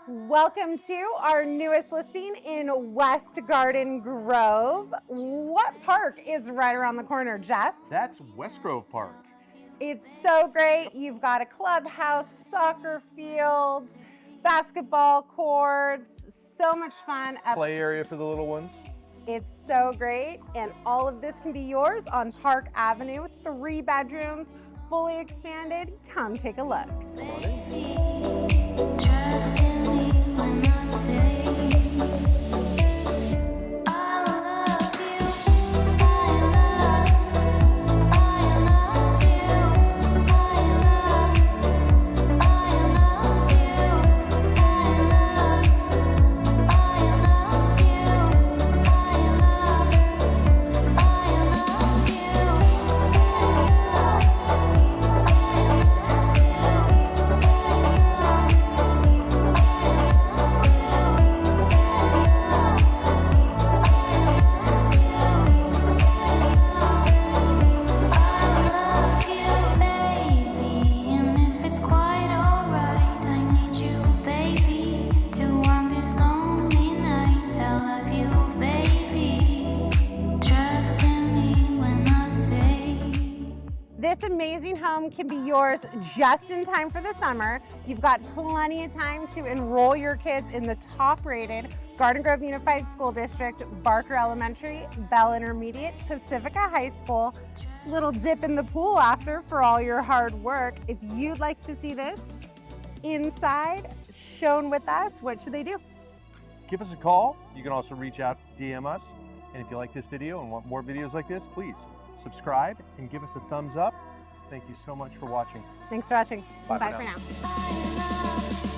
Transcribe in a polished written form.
Welcome to our newest listing in West Garden Grove. What park is right around the corner, Jeff? That's West Grove Park. It's so great. You've got a clubhouse, soccer fields, basketball courts, so much fun. Play area for the little ones. It's so great, and all of this can be yours on Park Avenue. 3 bedrooms, fully expanded. Come take a look. Come on in. This amazing home can be yours just in time for the summer. You've got plenty of time to enroll your kids in the top-rated Garden Grove Unified School District, Barker Elementary, Bell Intermediate, Pacifica High School. Little dip in the pool after for all your hard work. If you'd like to see this inside shown with us, what should they do? Give us a call. You can also reach out, DM us. And if you like this video and want more videos like this, please subscribe and give us a thumbs up. Thank you so much for watching. Thanks for watching. Bye Bye for for now. now.